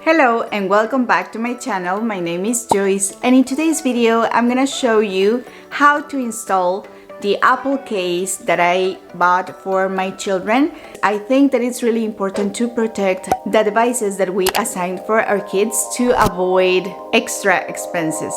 Hello and welcome back to my channel. My name is Joyce, and in today's video I'm gonna show you how to install the Apple case that I bought for my children. I think that it's really important to protect the devices that we assign for our kids to avoid extra expenses.